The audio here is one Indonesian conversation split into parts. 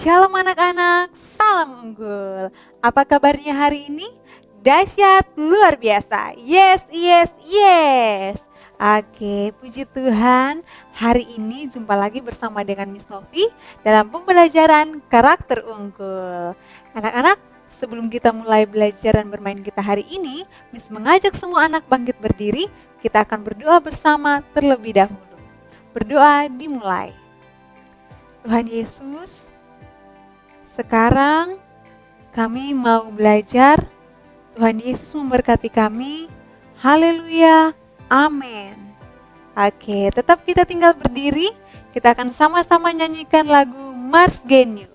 Shalom anak-anak, salam unggul. Apa kabarnya hari ini? Dahsyat, luar biasa. Yes, yes, yes. Oke, puji Tuhan. Hari ini jumpa lagi bersama dengan Miss Novi dalam pembelajaran karakter unggul. Anak-anak, sebelum kita mulai belajar dan bermain kita hari ini, Miss mengajak semua anak bangkit berdiri. Kita akan berdoa bersama terlebih dahulu. Berdoa dimulai. Tuhan Yesus, sekarang kami mau belajar. Tuhan Yesus memberkati kami. Haleluya. Amin. Oke, tetap kita tinggal berdiri. Kita akan sama-sama nyanyikan lagu Mars Genu.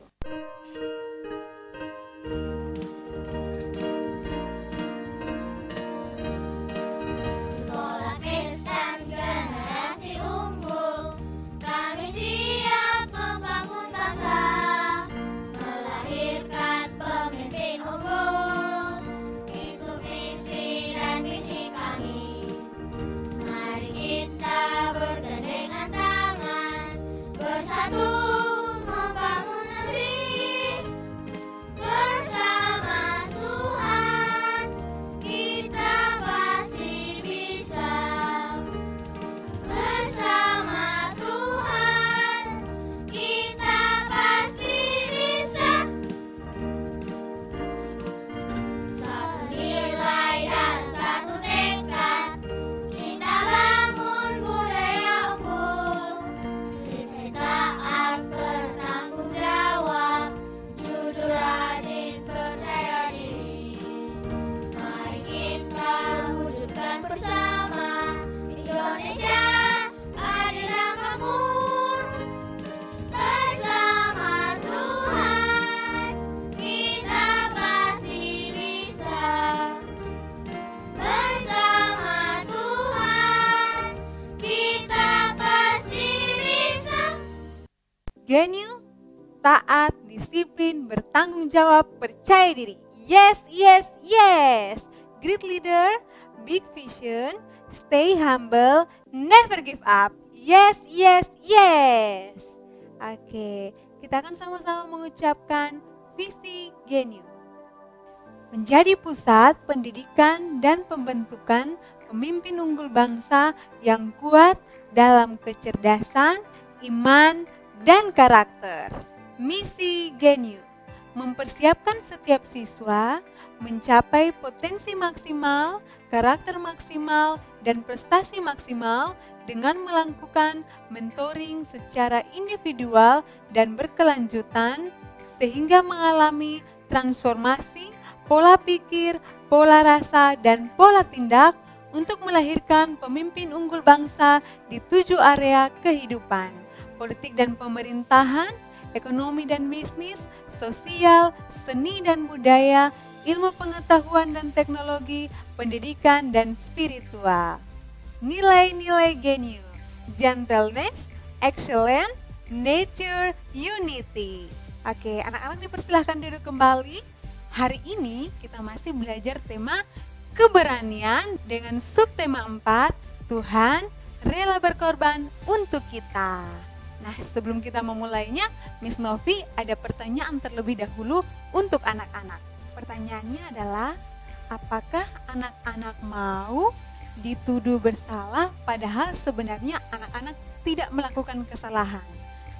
Genu, taat, disiplin, bertanggung jawab, percaya diri. Yes, yes, yes. Great leader, big vision, stay humble, never give up. Yes, yes, yes. Oke, kita akan sama-sama mengucapkan visi Genu. Menjadi pusat pendidikan dan pembentukan pemimpin unggul bangsa yang kuat dalam kecerdasan, iman, dan karakter. Misi Genu, mempersiapkan setiap siswa mencapai potensi maksimal, karakter maksimal, dan prestasi maksimal dengan melakukan mentoring secara individual dan berkelanjutan sehingga mengalami transformasi pola pikir, pola rasa, dan pola tindak untuk melahirkan pemimpin unggul bangsa di 7 area kehidupan. Politik dan pemerintahan, ekonomi dan bisnis, sosial, seni dan budaya, ilmu pengetahuan dan teknologi, pendidikan dan spiritual. Nilai-nilai Genu, gentleness, excellence, nature, unity. Oke, anak-anak dipersilahkan duduk kembali. Hari ini kita masih belajar tema keberanian dengan subtema 4, Tuhan rela berkorban untuk kita. Nah, sebelum kita memulainya, Miss Novi ada pertanyaan terlebih dahulu untuk anak-anak. Pertanyaannya adalah, apakah anak-anak mau dituduh bersalah padahal sebenarnya anak-anak tidak melakukan kesalahan?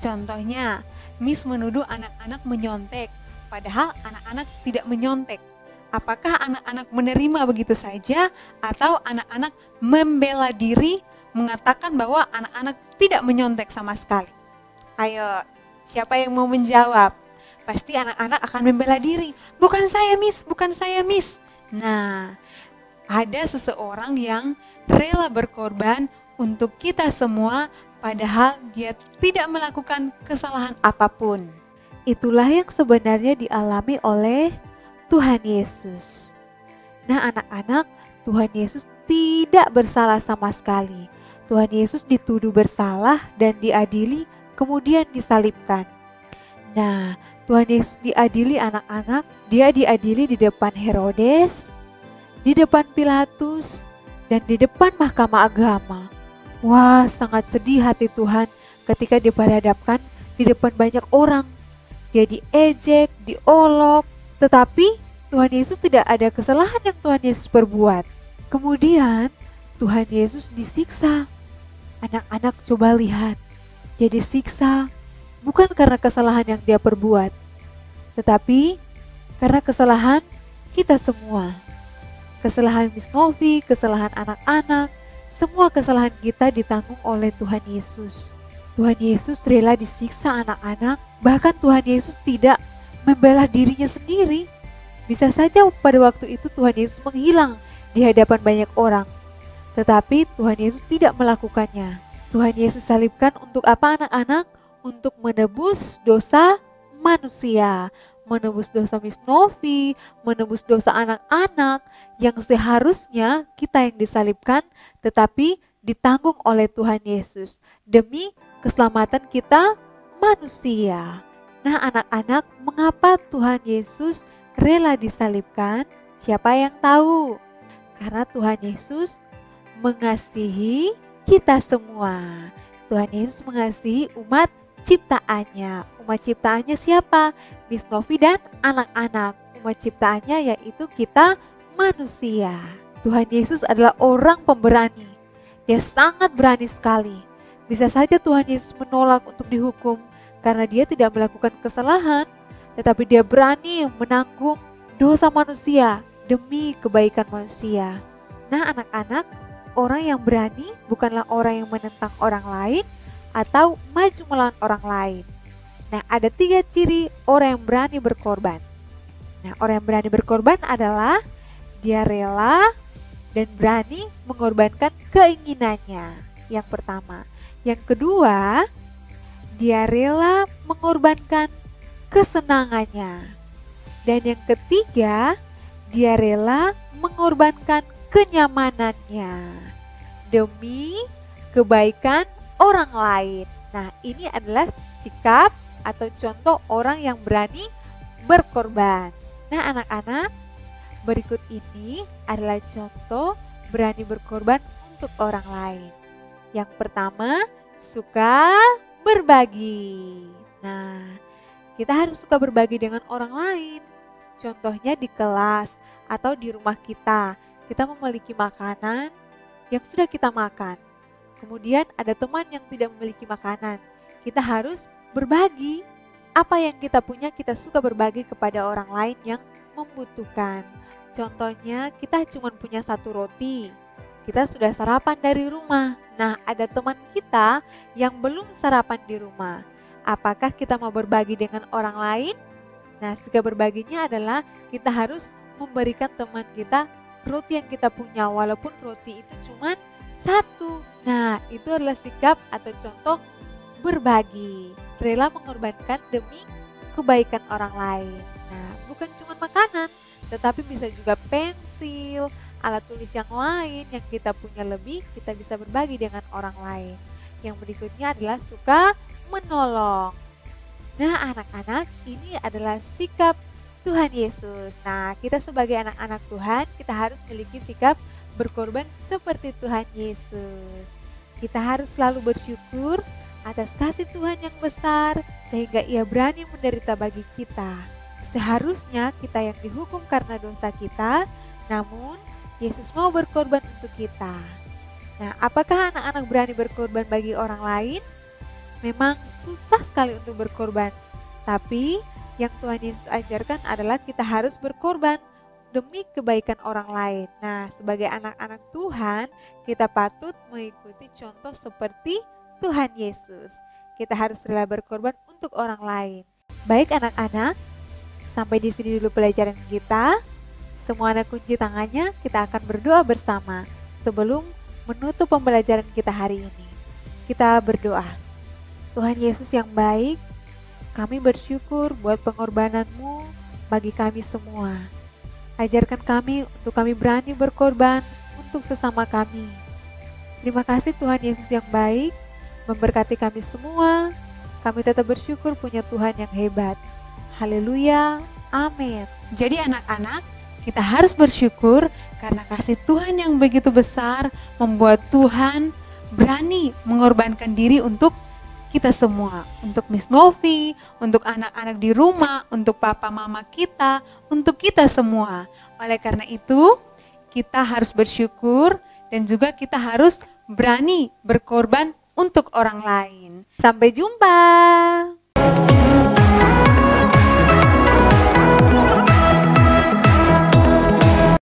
Contohnya, Miss menuduh anak-anak menyontek, padahal anak-anak tidak menyontek. Apakah anak-anak menerima begitu saja atau anak-anak membela diri mengatakan bahwa anak-anak tidak menyontek sama sekali? Ayo, siapa yang mau menjawab? Pasti anak-anak akan membela diri. Bukan saya, Miss, bukan saya, Miss. Nah, ada seseorang yang rela berkorban untuk kita semua padahal dia tidak melakukan kesalahan apapun. Itulah yang sebenarnya dialami oleh Tuhan Yesus. Nah, anak-anak, Tuhan Yesus tidak bersalah sama sekali. Tuhan Yesus dituduh bersalah dan diadili, kemudian disalibkan. Nah, Tuhan Yesus diadili anak-anak, dia diadili di depan Herodes, di depan Pilatus, dan di depan Mahkamah Agama. Wah, sangat sedih hati Tuhan ketika diperhadapkan di depan banyak orang. dia diejek, diolok, tetapi Tuhan Yesus tidak ada kesalahan yang Tuhan Yesus perbuat. Kemudian Tuhan Yesus disiksa. Anak-anak coba lihat, dia disiksa bukan karena kesalahan yang dia perbuat, tetapi karena kesalahan kita semua. Kesalahan Miss Novi, kesalahan anak-anak, semua kesalahan kita ditanggung oleh Tuhan Yesus. Tuhan Yesus rela disiksa anak-anak, bahkan Tuhan Yesus tidak membela dirinya sendiri. Bisa saja pada waktu itu Tuhan Yesus menghilang di hadapan banyak orang, tetapi Tuhan Yesus tidak melakukannya. Tuhan Yesus salibkan untuk apa anak-anak? Untuk menebus dosa manusia, menebus dosa Miss Novi, menebus dosa anak-anak yang seharusnya kita yang disalibkan, tetapi ditanggung oleh Tuhan Yesus demi keselamatan kita manusia. Nah anak-anak, mengapa Tuhan Yesus rela disalibkan? Siapa yang tahu? Karena Tuhan Yesus mengasihi kita semua. Tuhan Yesus mengasihi umat ciptaannya. Umat ciptaannya siapa? Miss Novi dan anak-anak. Umat ciptaannya yaitu kita manusia. Tuhan Yesus adalah orang pemberani. Dia sangat berani sekali. Bisa saja Tuhan Yesus menolak untuk dihukum karena dia tidak melakukan kesalahan, tetapi dia berani menanggung dosa manusia demi kebaikan manusia. Nah anak-anak, orang yang berani bukanlah orang yang menentang orang lain atau maju melawan orang lain. Nah, ada 3 ciri orang yang berani berkorban. Nah, orang yang berani berkorban adalah dia rela dan berani mengorbankan keinginannya. Yang pertama. Yang kedua, dia rela mengorbankan kesenangannya. Dan yang ketiga, dia rela mengorbankan kenyamanannya demi kebaikan orang lain. Nah, ini adalah sikap atau contoh orang yang berani berkorban. Nah, anak-anak, berikut ini adalah contoh berani berkorban untuk orang lain. Yang pertama, suka berbagi. Nah, kita harus suka berbagi dengan orang lain. Contohnya di kelas atau di rumah kita memiliki makanan yang sudah kita makan. Kemudian ada teman yang tidak memiliki makanan. Kita harus berbagi. Apa yang kita punya kita suka berbagi kepada orang lain yang membutuhkan. Contohnya kita cuma punya 1 roti. Kita sudah sarapan dari rumah. Nah, ada teman kita yang belum sarapan di rumah. Apakah kita mau berbagi dengan orang lain? Nah, sikap berbaginya adalah kita harus memberikan teman kita roti yang kita punya, walaupun roti itu cuma 1. Nah, itu adalah sikap atau contoh berbagi. Rela mengorbankan demi kebaikan orang lain. Nah, bukan cuma makanan, tetapi bisa juga pensil, alat tulis yang lain yang kita punya lebih, kita bisa berbagi dengan orang lain. Yang berikutnya adalah suka menolong. Nah, anak-anak, ini adalah sikap Tuhan Yesus. Nah, kita sebagai anak-anak Tuhan, kita harus memiliki sikap berkorban seperti Tuhan Yesus. Kita harus selalu bersyukur atas kasih Tuhan yang besar, sehingga Ia berani menderita bagi kita. Seharusnya kita yang dihukum karena dosa kita, namun Yesus mau berkorban untuk kita. Nah, apakah anak-anak berani berkorban bagi orang lain? Memang susah sekali untuk berkorban, tapi yang Tuhan Yesus ajarkan adalah kita harus berkorban demi kebaikan orang lain. Nah, sebagai anak-anak Tuhan, kita patut mengikuti contoh seperti Tuhan Yesus. Kita harus rela berkorban untuk orang lain. Baik anak-anak, sampai di sini dulu pelajaran kita. Semua anak kunci tangannya, kita akan berdoa bersama sebelum menutup pembelajaran kita hari ini. Kita berdoa. Tuhan Yesus yang baik, kami bersyukur buat pengorbanan-Mu bagi kami semua. Ajarkan kami untuk kami berani berkorban untuk sesama kami. Terima kasih Tuhan Yesus yang baik, memberkati kami semua. Kami tetap bersyukur punya Tuhan yang hebat. Haleluya, amin. Jadi anak-anak, kita harus bersyukur karena kasih Tuhan yang begitu besar membuat Tuhan berani mengorbankan diri untuk kita semua, untuk Miss Novi, untuk anak-anak di rumah, untuk papa mama kita, untuk kita semua. Oleh karena itu, kita harus bersyukur dan juga kita harus berani berkorban untuk orang lain. Sampai jumpa.